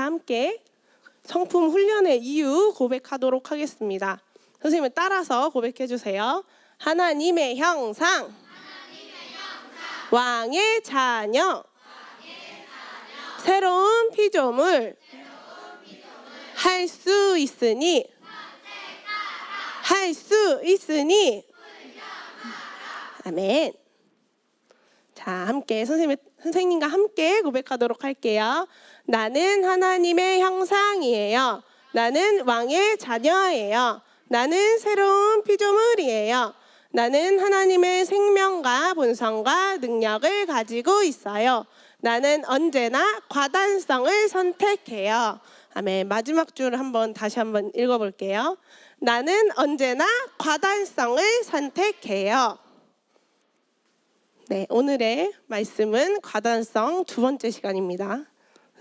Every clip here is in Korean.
함께 성품 훈련의 이유 고백하도록 하겠습니다. 선생님을 따라서 고백해 주세요. 하나님의 형상, 왕의 자녀, 새로운 피조물, 할 수 있으니, 아멘. 자, 함께 선생님과 함께 고백하도록 할게요. 나는 하나님의 형상이에요. 나는 왕의 자녀예요. 나는 새로운 피조물이에요. 나는 하나님의 생명과 본성과 능력을 가지고 있어요. 나는 언제나 과단성을 선택해요. 아멘. 마지막 줄 다시 한번 읽어볼게요. 나는 언제나 과단성을 선택해요. 네, 오늘의 말씀은 과단성 두 번째 시간입니다.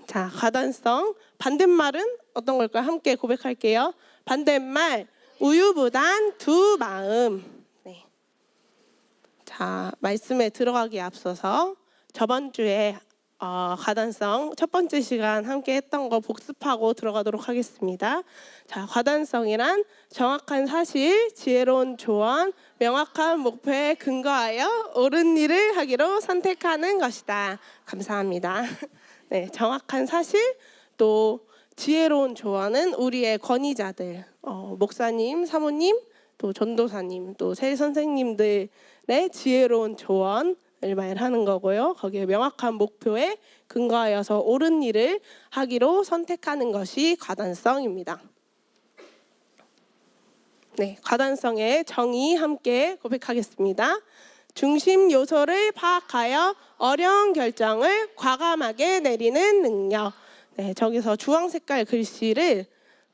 자, 과단성 반대말은 어떤 걸까요? 함께 고백할게요. 반대말 우유부단 두 마음. 네. 자, 말씀에 들어가기에 앞서서 저번 주에 과단성 첫 번째 시간 함께 했던 거 복습하고 들어가도록 하겠습니다. 자, 과단성이란 정확한 사실, 지혜로운 조언, 명확한 목표에 근거하여 옳은 일을 하기로 선택하는 것이다. 감사합니다. 네, 정확한 사실, 또 지혜로운 조언은 우리의 권위자들, 목사님, 사모님, 또 전도사님, 또 새 선생님들의 지혜로운 조언 말하는 거고요. 거기에 명확한 목표에 근거하여서 옳은 일을 하기로 선택하는 것이 과단성입니다. 네, 과단성의 정의 함께 고백하겠습니다. 중심 요소를 파악하여 어려운 결정을 과감하게 내리는 능력. 네, 저기서 주황 색깔 글씨를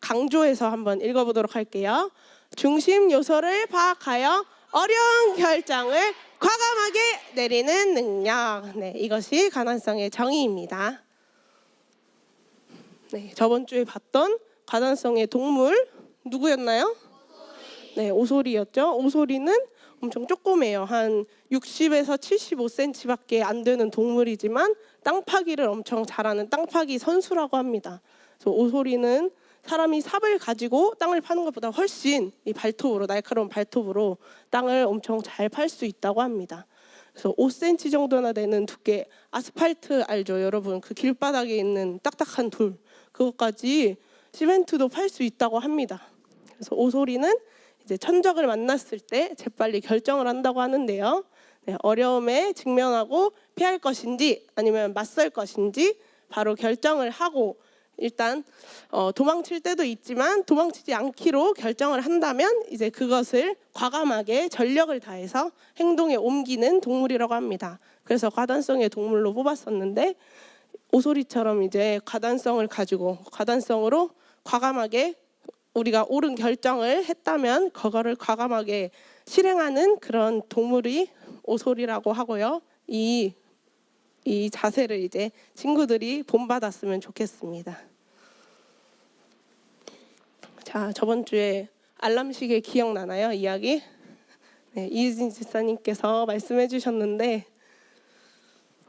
강조해서 한번 읽어보도록 할게요. 중심 요소를 파악하여 어려운 결정을 과감하게 내리는 능력. 네, 이것이 과단성의 정의입니다. 네, 저번 주에 봤던 과단성의 동물 누구였나요? 네, 오소리였죠. 오소리는 엄청 조그매요. 한 60에서 75cm밖에 안 되는 동물이지만 땅 파기를 엄청 잘하는 땅 파기 선수라고 합니다. 그래서 오소리는 사람이 삽을 가지고 땅을 파는 것보다 훨씬 이 발톱으로, 날카로운 발톱으로 땅을 엄청 잘 팔 수 있다고 합니다. 그래서 5cm 정도나 되는 두께, 아스팔트 알죠 여러분? 그 길바닥에 있는 딱딱한 돌, 그것까지 시멘트도 팔 수 있다고 합니다. 그래서 오소리는 이제 천적을 만났을 때 재빨리 결정을 한다고 하는데요. 네, 어려움에 직면하고 피할 것인지 아니면 맞설 것인지 바로 결정을 하고, 일단 도망칠 때도 있지만 도망치지 않기로 결정을 한다면 이제 그것을 과감하게 전력을 다해서 행동에 옮기는 동물이라고 합니다. 그래서 과단성의 동물로 뽑았었는데, 오소리처럼 이제 과단성을 가지고 과단성으로 과감하게 우리가 옳은 결정을 했다면 그거를 과감하게 실행하는 그런 동물이 오소리라고 하고요. 이 자세를 이제 친구들이 본받았으면 좋겠습니다. 자, 저번 주에 알람 시계 기억나나요? 이야기? 네, 이유진 집사님께서 말씀해 주셨는데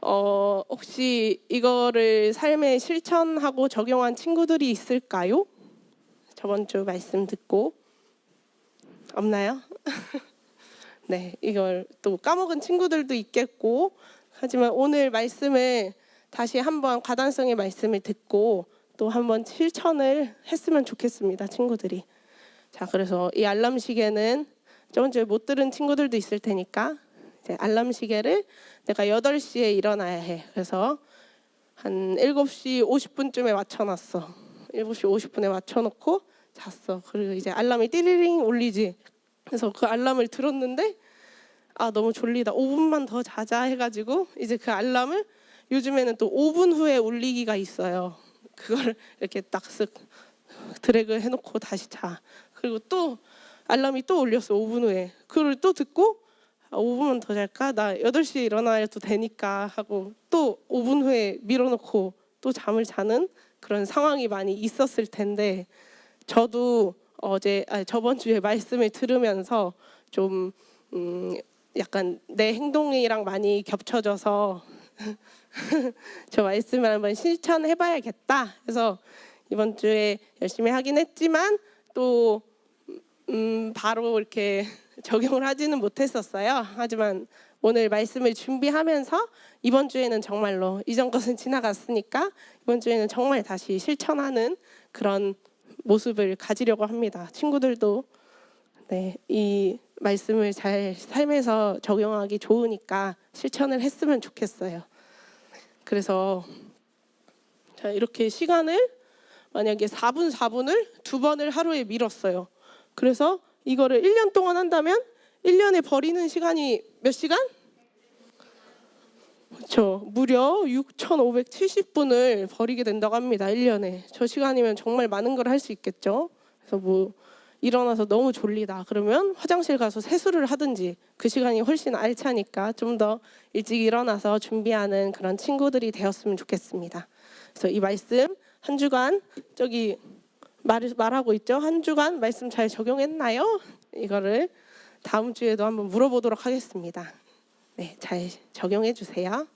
혹시 이거를 삶에 실천하고 적용한 친구들이 있을까요? 저번 주 말씀 듣고 없나요? 네, 이걸 또 까먹은 친구들도 있겠고, 하지만 오늘 말씀을 다시 한번 과단성의 말씀을 듣고 또 한번 실천을 했으면 좋겠습니다, 친구들이. 자, 그래서 이 알람 시계는 저번 주에 못 들은 친구들도 있을 테니까 이제 알람 시계를 내가 8시에 일어나야 해. 그래서 한 7시 50분쯤에 맞춰놨어. 7시 50분에 맞춰놓고 잤어. 그리고 이제 알람이 띠리링 울리지. 그래서 그 알람을 들었는데 너무 졸리다. 5분만 더 자자 해가지고 이제 그 알람을 요즘에는 또 5분 후에 울리기가 있어요. 그걸 이렇게 딱 쓱 드래그 해놓고 다시 자. 그리고 또 알람이 또 울렸어. 5분 후에. 그걸 또 듣고 5분만 더 잘까? 나 8시에 일어나야도 되니까 하고 또 5분 후에 밀어놓고 또 잠을 자는 그런 상황이 많이 있었을 텐데, 저도 저번 주에 말씀을 들으면서 좀 약간 내 행동이랑 많이 겹쳐져서 저 말씀을 한번 실천해봐야겠다 해서 이번 주에 열심히 하긴 했지만 또 바로 이렇게 적용을 하지는 못했었어요. 하지만 오늘 말씀을 준비하면서 이번 주에는 정말로 이전 것은 지나갔으니까 이번 주에는 정말 다시 실천하는 그런 모습을 가지려고 합니다. 친구들도 네, 이 말씀을 잘 삶에서 적용하기 좋으니까 실천을 했으면 좋겠어요. 그래서 자, 이렇게 시간을 만약에 4분 4분을 두 번을 하루에 미뤘어요. 그래서 이거를 1년 동안 한다면 1년에 버리는 시간이 몇 시간? 그렇죠. 무려 6,570분을 버리게 된다고 합니다. 1년에. 저 시간이면 정말 많은 걸 할 수 있겠죠. 그래서 뭐 일어나서 너무 졸리다 그러면 화장실 가서 세수를 하든지 그 시간이 훨씬 알차니까 좀 더 일찍 일어나서 준비하는 그런 친구들이 되었으면 좋겠습니다. 그래서 이 말씀 한 주간 저기 말하고 있죠. 한 주간 말씀 잘 적용했나요? 이거를 다음 주에도 한번 물어보도록 하겠습니다. 네, 잘 적용해 주세요.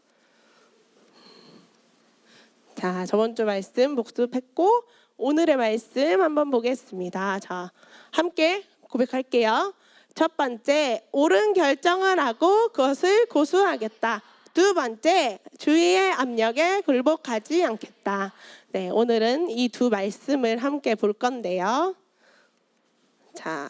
자, 저번 주 말씀 복습했고 오늘의 말씀 한번 보겠습니다. 자, 함께 고백할게요. 첫 번째, 옳은 결정을 하고 그것을 고수하겠다. 두 번째, 주위의 압력에 굴복하지 않겠다. 네, 오늘은 이 두 말씀을 함께 볼 건데요. 자,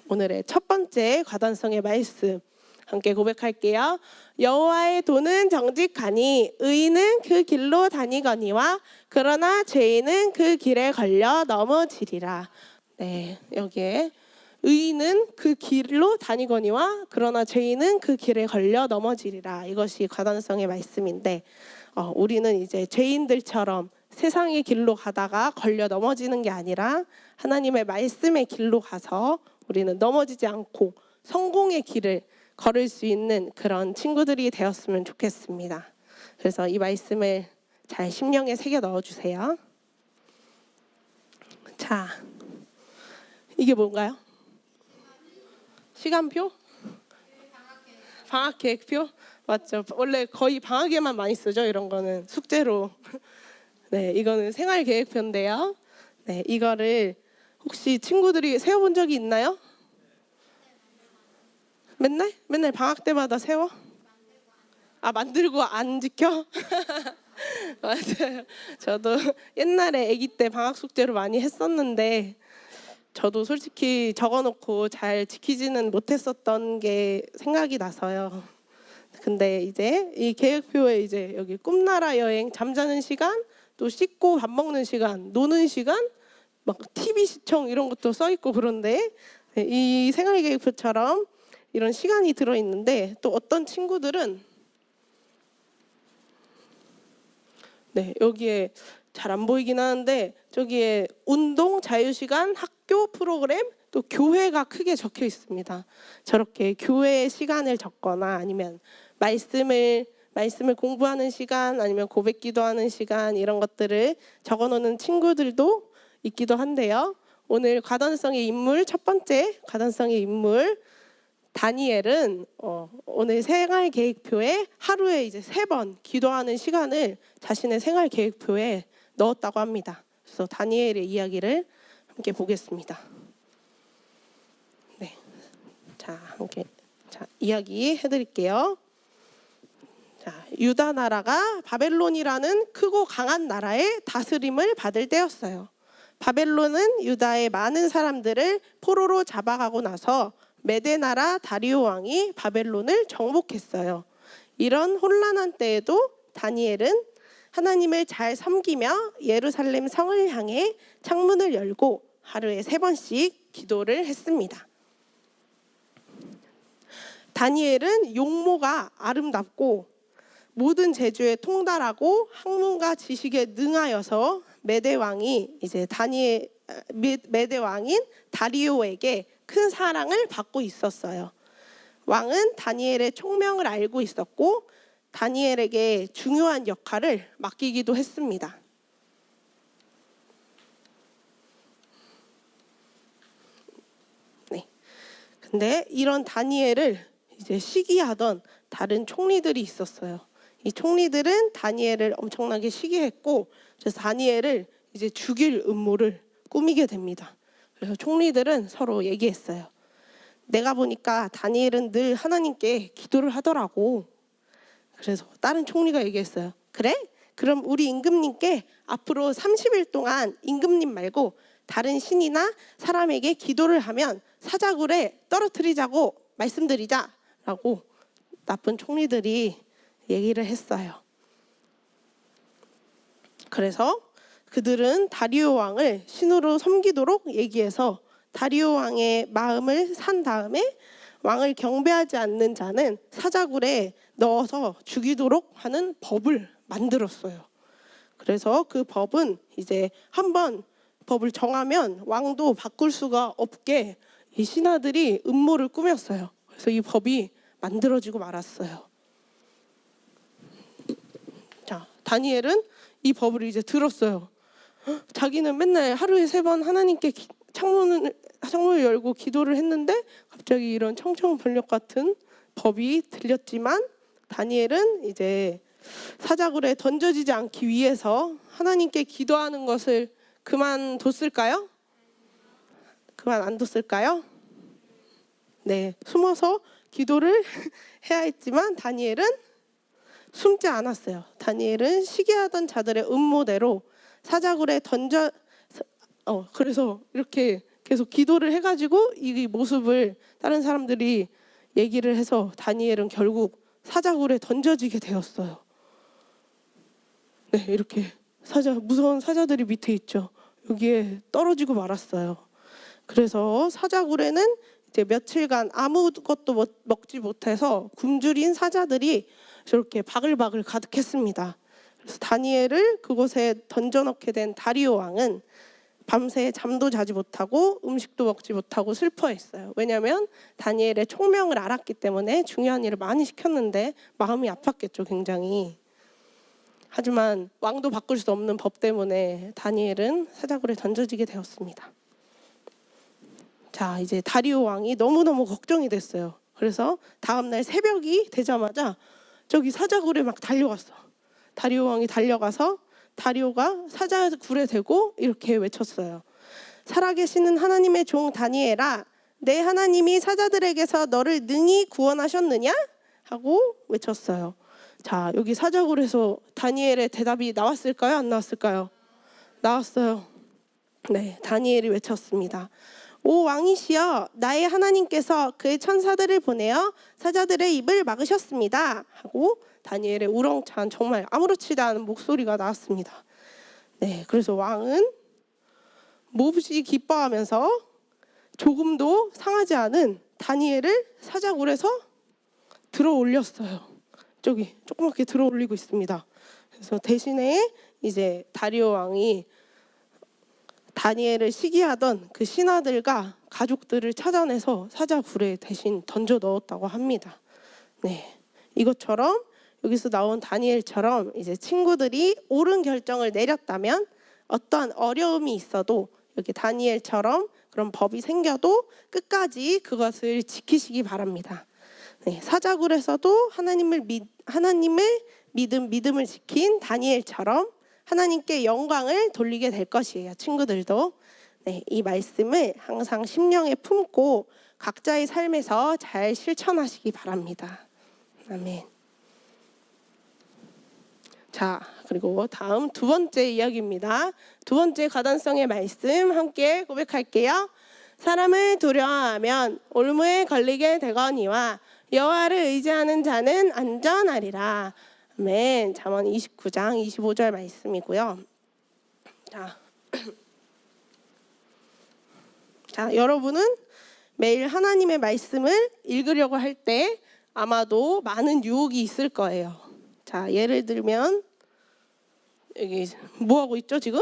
오늘의 첫 번째 과단성의 말씀 함께 고백할게요. 여호와의 도는 정직하니 의인은 그 길로 다니거니와 그러나 죄인은 그 길에 걸려 넘어지리라. 네, 여기에 의인은 그 길로 다니거니와 그러나 죄인은 그 길에 걸려 넘어지리라. 이것이 과단성의 말씀인데 우리는 이제 죄인들처럼 세상의 길로 가다가 걸려 넘어지는 게 아니라 하나님의 말씀의 길로 가서 우리는 넘어지지 않고 성공의 길을 걸을 수 있는 그런 친구들이 되었으면 좋겠습니다. 그래서 이 말씀을 잘 심령에 새겨 넣어주세요. 자, 이게 뭔가요? 시간표? 방학 계획표? 맞죠. 원래 거의 방학에만 많이 쓰죠. 이런 거는 숙제로. 네, 이거는 생활 계획표인데요. 네, 이거를 혹시 친구들이 세워본 적이 있나요? 맨날 방학 때마다 세워? 만들고 안 지켜? 맞아요. 저도 옛날에 아기 때 방학 숙제로 많이 했었는데 저도 솔직히 적어놓고 잘 지키지는 못했었던 게 생각이 나서요. 근데 이제 이 계획표에 이제 여기 꿈나라 여행 잠자는 시간, 또 씻고 밥 먹는 시간, 노는 시간, 막 TV 시청 이런 것도 써 있고 그런데 이 생활 계획표처럼 이런 시간이 들어 있는데 또 어떤 친구들은 네, 여기에 잘 안 보이긴 하는데 저기에 운동, 자유시간, 학교 프로그램, 또 교회가 크게 적혀 있습니다. 저렇게 교회의 시간을 적거나 아니면 말씀을 공부하는 시간 아니면 고백 기도하는 시간 이런 것들을 적어놓는 친구들도 있기도 한데요. 오늘 과단성의 인물 첫 번째 과단성의 인물 다니엘은 오늘 생활 계획표에 하루에 이제 3번 기도하는 시간을 자신의 생활 계획표에 넣었다고 합니다. 그래서 다니엘의 이야기를 함께 보겠습니다. 네, 자 함께 이야기 해드릴게요. 자, 유다 나라가 바벨론이라는 크고 강한 나라의 다스림을 받을 때였어요. 바벨론은 유다의 많은 사람들을 포로로 잡아가고 나서 메대 나라 다리오 왕이 바벨론을 정복했어요. 이런 혼란한 때에도 다니엘은 하나님을 잘 섬기며 예루살렘 성을 향해 창문을 열고 하루에 3번씩 기도를 했습니다. 다니엘은 용모가 아름답고 모든 재주에 통달하고 학문과 지식에 능하여서 메대 왕인 다리오에게 큰 사랑을 받고 있었어요. 왕은 다니엘의 총명을 알고 있었고 다니엘에게 중요한 역할을 맡기기도 했습니다. 네. 근데 이런 다니엘을 이제 시기하던 다른 총리들이 있었어요. 이 총리들은 다니엘을 엄청나게 시기했고, 그래서 다니엘을 이제 죽일 음모를 꾸미게 됩니다. 그래서 총리들은 서로 얘기했어요. 내가 보니까 다니엘은 늘 하나님께 기도를 하더라고. 그래서 다른 총리가 얘기했어요. 그래? 그럼 우리 임금님께 앞으로 30일 동안 임금님 말고 다른 신이나 사람에게 기도를 하면 사자굴에 떨어뜨리자고 말씀드리자라고 나쁜 총리들이 얘기를 했어요. 그래서 그들은 다리오 왕을 신으로 섬기도록 얘기해서 다리오 왕의 마음을 산 다음에 왕을 경배하지 않는 자는 사자굴에 넣어서 죽이도록 하는 법을 만들었어요. 그래서 그 법은 이제 한번 법을 정하면 왕도 바꿀 수가 없게 이 신하들이 음모를 꾸몄어요. 그래서 이 법이 만들어지고 말았어요. 자, 다니엘은 이 법을 이제 들었어요. 자기는 맨날 하루에 3번 하나님께 창문을 열고 기도를 했는데 갑자기 이런 청천벽력 같은 법이 들렸지만 다니엘은 이제 사자굴에 던져지지 않기 위해서 하나님께 기도하는 것을 그만뒀을까요? 그만 안 뒀을까요? 네, 숨어서 기도를 해야 했지만 다니엘은 숨지 않았어요. 다니엘은 시기하던 자들의 음모대로 사자굴에 그래서 이렇게 계속 기도를 해가지고 이 모습을 다른 사람들이 얘기를 해서 다니엘은 결국 사자굴에 던져지게 되었어요. 네, 이렇게 무서운 사자들이 밑에 있죠. 여기에 떨어지고 말았어요. 그래서 사자굴에는 이제 며칠간 아무것도 먹지 못해서 굶주린 사자들이 저렇게 바글바글 가득했습니다. 그래서 다니엘을 그곳에 던져넣게 된 다리오 왕은 밤새 잠도 자지 못하고 음식도 먹지 못하고 슬퍼했어요. 왜냐하면 다니엘의 총명을 알았기 때문에 중요한 일을 많이 시켰는데 마음이 아팠겠죠, 굉장히. 하지만 왕도 바꿀 수 없는 법 때문에 다니엘은 사자굴에 던져지게 되었습니다. 자, 이제 다리오 왕이 너무너무 걱정이 됐어요. 그래서 다음날 새벽이 되자마자 저기 사자굴에 막 달려갔어. 다리오 왕이 달려가서 다리오가 사자굴에 대고 이렇게 외쳤어요. 살아계시는 하나님의 종 다니엘아, 내 하나님이 사자들에게서 너를 능히 구원하셨느냐? 하고 외쳤어요. 자, 여기 사자굴에서 다니엘의 대답이 나왔을까요? 안 나왔을까요? 나왔어요. 네, 다니엘이 외쳤습니다. 오 왕이시여, 나의 하나님께서 그의 천사들을 보내어 사자들의 입을 막으셨습니다. 하고 다니엘의 우렁찬 정말 아무렇지도 않은 목소리가 나왔습니다. 네, 그래서 왕은 몹시 기뻐하면서 조금도 상하지 않은 다니엘을 사자굴에서 들어 올렸어요. 저기 조그맣게 들어 올리고 있습니다. 그래서 대신에 이제 다리오 왕이 다니엘을 시기하던 그 신하들과 가족들을 찾아내서 사자굴에 대신 던져 넣었다고 합니다. 네, 이것처럼 여기서 나온 다니엘처럼 이제 친구들이 옳은 결정을 내렸다면 어떠한 어려움이 있어도 여기 다니엘처럼 그런 법이 생겨도 끝까지 그것을 지키시기 바랍니다. 네, 사자굴에서도 하나님을 믿음을 지킨 다니엘처럼 하나님께 영광을 돌리게 될 것이에요. 친구들도 네, 이 말씀을 항상 심령에 품고 각자의 삶에서 잘 실천하시기 바랍니다. 아멘. 자, 그리고 다음 2번째 이야기입니다. 2번째 가단성의 말씀 함께 고백할게요. 사람을 두려워하면 올무에 걸리게 되거니와 여호와를 의지하는 자는 안전하리라. 아멘. 잠언 29장 25절 말씀이고요. 자, 여러분은 매일 하나님의 말씀을 읽으려고 할 때 아마도 많은 유혹이 있을 거예요. 자, 예를 들면 여기 뭐 하고 있죠 지금?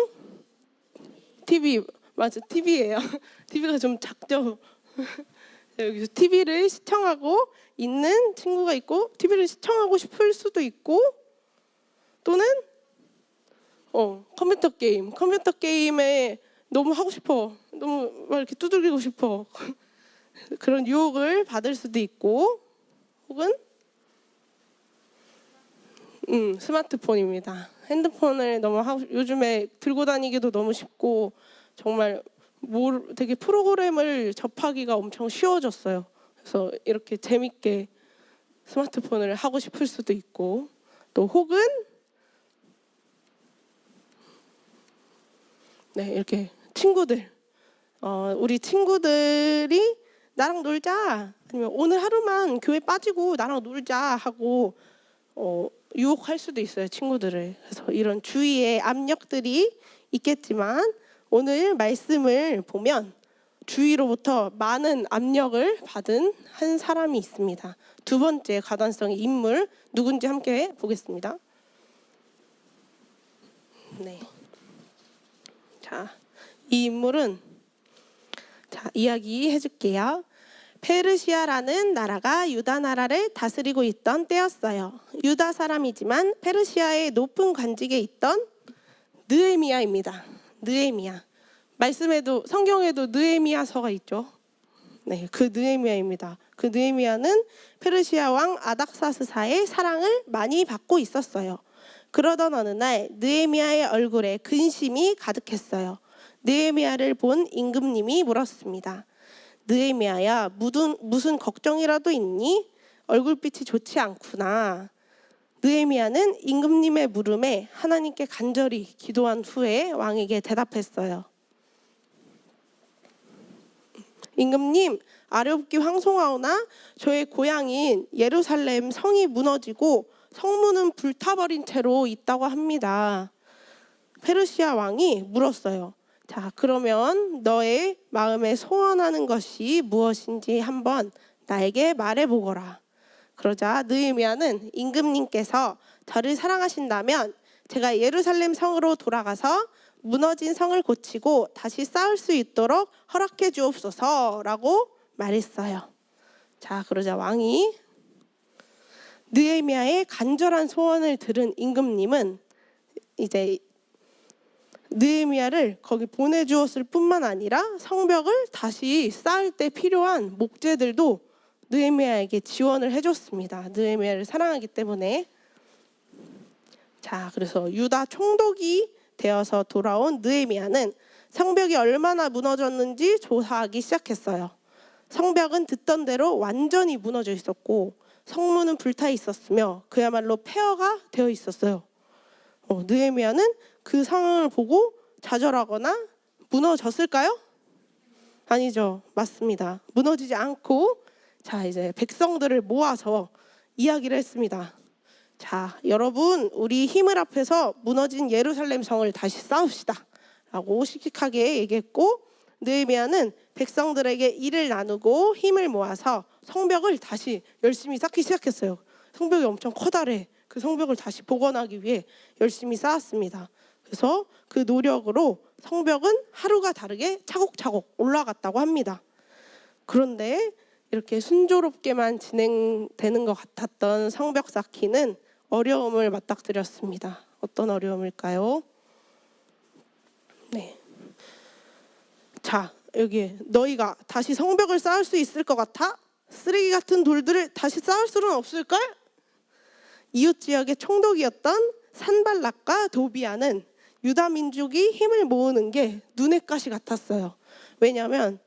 TV, 맞아, TV예요. TV가 좀 작죠. 여기서 TV를 시청하고 있는 친구가 있고 TV를 시청하고 싶을 수도 있고 또는 컴퓨터 게임에 너무 하고 싶어, 너무 막 이렇게 두들기고 싶어. 그런 유혹을 받을 수도 있고 혹은 스마트폰입니다. 핸드폰을 너무 요즘에 들고 다니기도 너무 쉽고 정말 되게 프로그램을 접하기가 엄청 쉬워졌어요. 그래서 이렇게 재밌게 스마트폰을 하고 싶을 수도 있고, 또 혹은 이렇게 친구들, 우리 친구들이 나랑 놀자, 아니면 오늘 하루만 교회 빠지고 나랑 놀자 하고 유혹할 수도 있어요, 친구들을. 그래서 이런 주위에 압력들이 있겠지만 오늘 말씀을 보면 주위로부터 많은 압력을 받은 한 사람이 있습니다. 두 번째 가단성의 인물 누군지 함께 보겠습니다. 자, 이 인물은 이야기해 줄게요. 페르시아라는 나라가 유다 나라를 다스리고 있던 때였어요. 유다 사람이지만 페르시아의 높은 관직에 있던 느헤미야입니다. 느헤미야. 말씀에도 성경에도 느헤미야서가 있죠. 그 느헤미야입니다. 그 느헤미야는 페르시아 왕 아닥사스사의 사랑을 많이 받고 있었어요. 그러던 어느 날 느헤미야의 얼굴에 근심이 가득했어요. 느헤미야를 본 임금님이 물었습니다. 느헤미야야, 무슨 걱정이라도 있니? 얼굴빛이 좋지 않구나. 느헤미야는 임금님의 물음에 하나님께 간절히 기도한 후에 왕에게 대답했어요. 임금님, 아뢰옵기 황송하오나 저의 고향인 예루살렘 성이 무너지고 성문은 불타버린 채로 있다고 합니다. 페르시아 왕이 물었어요. 자, 그러면 너의 마음에 소원하는 것이 무엇인지 한번 나에게 말해보거라. 그러자 느헤미야는 임금님께서 저를 사랑하신다면 제가 예루살렘 성으로 돌아가서 무너진 성을 고치고 다시 쌓을 수 있도록 허락해 주옵소서라고 말했어요. 자, 그러자 왕이 느헤미야의 간절한 소원을 들은 임금님은 이제 느헤미야를 거기 보내주었을 뿐만 아니라 성벽을 다시 쌓을 때 필요한 목재들도 느헤미야에게 지원을 해줬습니다. 느헤미야를 사랑하기 때문에. 자, 그래서 유다 총독이 되어서 돌아온 느헤미야는 성벽이 얼마나 무너졌는지 조사하기 시작했어요. 성벽은 듣던 대로 완전히 무너져 있었고 성문은 불타 있었으며 그야말로 폐허가 되어 있었어요. 느헤미야는 그 상황을 보고 좌절하거나 무너졌을까요? 아니죠. 맞습니다. 무너지지 않고 이제 백성들을 모아서 이야기를 했습니다. 자, 여러분, 우리 힘을 합해서 무너진 예루살렘 성을 다시 쌓읍시다 라고 씩씩하게 얘기했고, 느헤미야는 백성들에게 일을 나누고 힘을 모아서 성벽을 다시 열심히 쌓기 시작했어요. 성벽이 엄청 커다래. 그 성벽을 다시 복원하기 위해 열심히 쌓았습니다. 그래서 그 노력으로 성벽은 하루가 다르게 차곡차곡 올라갔다고 합니다. 그런데 이렇게 순조롭게만 진행되는 것 같았던 성벽 쌓기는 어려움을 맞닥뜨렸습니다. 어떤 어려움일까요? 자, 여기 너희가 다시 성벽을 쌓을 수 있을 것 같아? 쓰레기 같은 돌들을 다시 쌓을 수는 없을걸? 이웃 지역의 총독이었던 산발락과 도비아는 유다 민족이 힘을 모으는 게 눈의 가시 같았어요. 왜냐하면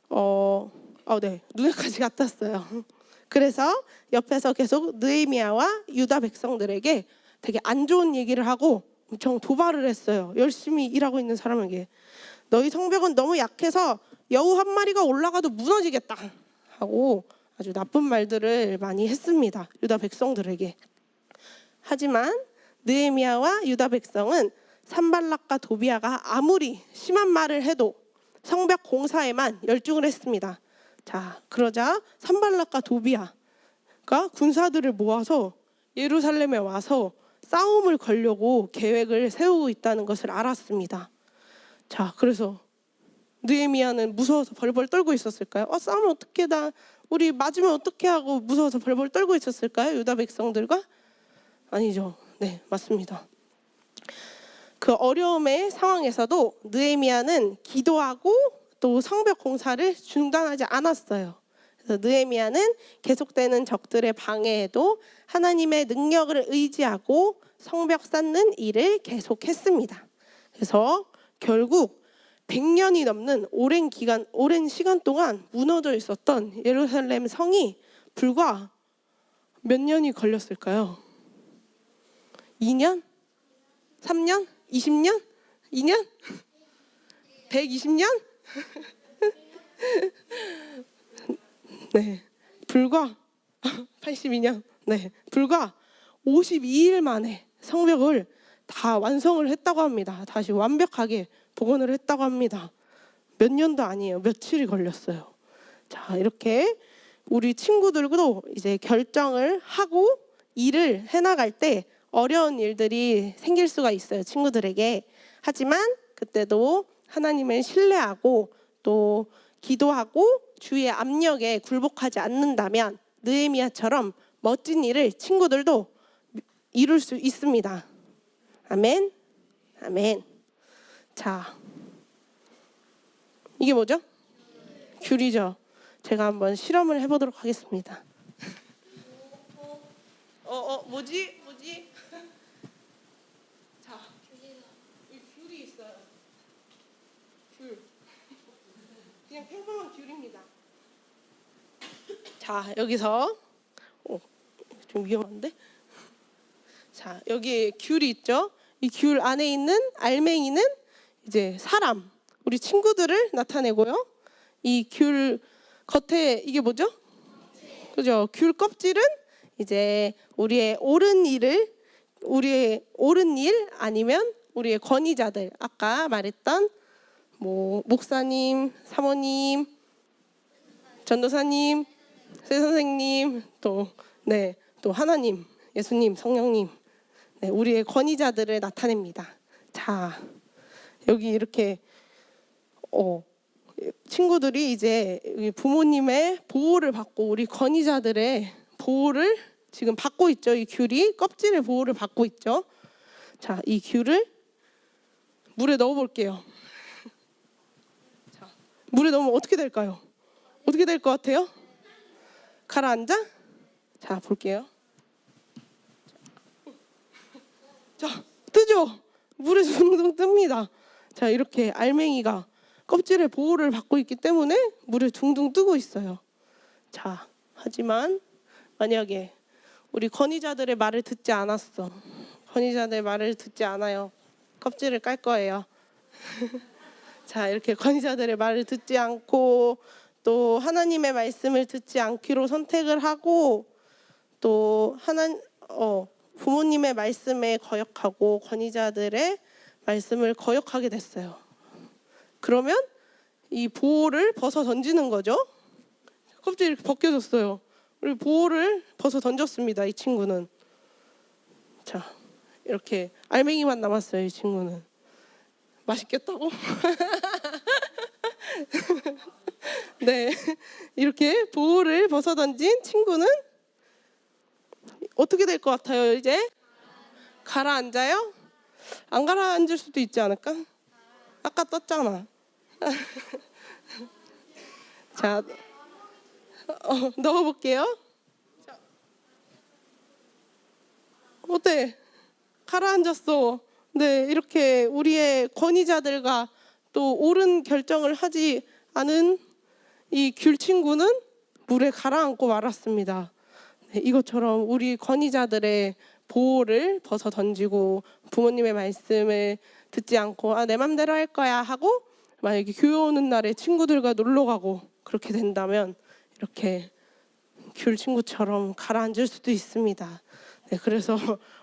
눈의 가시 같았어요. 그래서 옆에서 계속 느헤미야와 유다 백성들에게 되게 안 좋은 얘기를 하고 엄청 도발을 했어요. 열심히 일하고 있는 사람에게. 너희 성벽은 너무 약해서 여우 한 마리가 올라가도 무너지겠다 하고 아주 나쁜 말들을 많이 했습니다. 유다 백성들에게. 하지만 느헤미야와 유다 백성은 산발락과 도비아가 아무리 심한 말을 해도 성벽 공사에만 열중을 했습니다. 자, 그러자 산발락과 도비아가 군사들을 모아서 예루살렘에 와서 싸움을 걸려고 계획을 세우고 있다는 것을 알았습니다. 자, 그래서 느헤미야는 무서워서 벌벌 떨고 있었을까요? 싸우면 어떻게 우리 맞으면 어떻게 하고 무서워서 벌벌 떨고 있었을까요? 유다 백성들과? 아니죠. 네, 맞습니다. 그 어려움의 상황에서도 느헤미야는 기도하고 또 성벽 공사를 중단하지 않았어요. 그래서 느헤미야는 계속되는 적들의 방해에도 하나님의 능력을 의지하고 성벽 쌓는 일을 계속했습니다. 그래서 결국 100년이 넘는 오랜 시간 동안 무너져 있었던 예루살렘 성이 불과 몇 년이 걸렸을까요? 2년? 3년? 20년? 2년? 120년? 네, 불과 82년. 네, 불과 52일 만에 성벽을 다 완성을 했다고 합니다. 다시 완벽하게 복원을 했다고 합니다. 몇 년도 아니에요. 며칠이 걸렸어요. 자, 이렇게 우리 친구들도 이제 결정을 하고 일을 해나갈 때 어려운 일들이 생길 수가 있어요, 친구들에게. 하지만 그때도 하나님을 신뢰하고 또 기도하고 주의 압력에 굴복하지 않는다면 느헤미야처럼 멋진 일을 친구들도 이룰 수 있습니다. 아멘. 아멘. 자, 이게 뭐죠? 귤이죠. 제가 한번 실험을 해보도록 하겠습니다. 뭐지? 자, 이 귤이 있어요. 귤. 그냥 평범한 귤입니다. 자, 여기서 좀 위험한데? 자, 여기 귤이 있죠? 이 귤 안에 있는 알맹이는 이제 사람, 우리 친구들을 나타내고요. 이 귤 겉에 이게 뭐죠? 그죠? 귤 껍질은 이제 우리의 옳은 일 아니면 우리의 권위자들, 아까 말했던 뭐 목사님, 사모님, 전도사님, 새 선생님, 또 하나님, 예수님, 성령님, 네, 우리의 권위자들을 나타냅니다. 자, 여기 이렇게 친구들이 이제 부모님의 보호를 받고 우리 권위자들의 보호를 지금 받고 있죠. 이 귤이 껍질의 보호를 받고 있죠. 자, 이 귤을 물에 넣어 볼게요. 자, 물에 넣으면 어떻게 될까요? 어떻게 될 것 같아요? 가라앉아? 자, 볼게요. 자, 뜨죠? 물에 둥둥 뜹니다. 자, 이렇게 알맹이가 껍질의 보호를 받고 있기 때문에 물에 둥둥 뜨고 있어요. 자, 하지만 만약에 우리 권위자들의 말을 듣지 않았어. 권위자들의 말을 듣지 않아요. 껍질을 깔 거예요. 자, 이렇게 권위자들의 말을 듣지 않고 또 하나님의 말씀을 듣지 않기로 선택을 하고 또 부모님의 말씀에 거역하고 권위자들의 말씀을 거역하게 됐어요. 그러면 이 보호를 벗어 던지는 거죠. 껍질이 이렇게 벗겨졌어요. 우리 보호를 벗어 던졌습니다. 이 친구는. 자, 이렇게 알맹이만 남았어요. 이 친구는. 맛있겠다고? 네, 이렇게 보호를 벗어 던진 친구는 어떻게 될 것 같아요? 이제 가라앉아요? 안 가라앉을 수도 있지 않을까? 아까 떴잖아. 자, 넣어볼게요. 자, 어때? 가라앉았어. 네, 이렇게 우리의 권위자들과 또 옳은 결정을 하지 않은 이 귤 친구는 물에 가라앉고 말았습니다. 네, 이것처럼 우리 권위자들의 보호를 벗어 던지고 부모님의 말씀을 듣지 않고 내 맘대로 할 거야 하고 만약에 교회 오는 날에 친구들과 놀러 가고 그렇게 된다면 이렇게 귤 친구처럼 가라앉을 수도 있습니다. 네, 그래서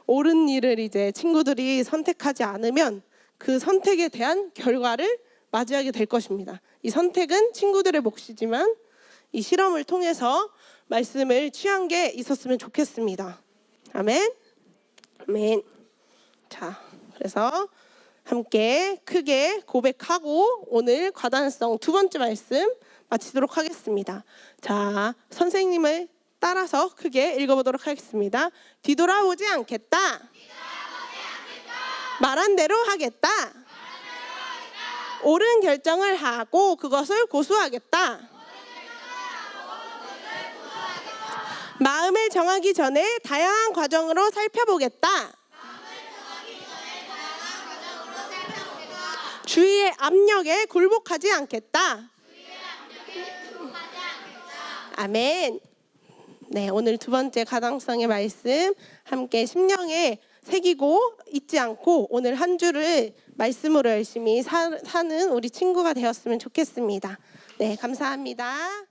옳은 일을 이제 친구들이 선택하지 않으면 그 선택에 대한 결과를 맞이하게 될 것입니다. 이 선택은 친구들의 몫이지만 이 실험을 통해서 말씀을 취한 게 있었으면 좋겠습니다. 아멘. 아멘. 자, 그래서 함께 크게 고백하고 오늘 과단성 두 번째 말씀 마치도록 하겠습니다. 자, 선생님을 따라서 크게 읽어보도록 하겠습니다. 뒤돌아보지 않겠다. 말한 대로 하겠다. 옳은 결정을 하고 그것을 고수하겠다. 마음을 정하기 전에 다양한 과정으로 살펴보겠다. 주위의 압력에 굴복하지 않겠다. 아멘. 네, 오늘 두 번째 가당성의 말씀 함께 심령에 새기고 잊지 않고 오늘 한 주를 말씀으로 열심히 사는 우리 친구가 되었으면 좋겠습니다. 네, 감사합니다.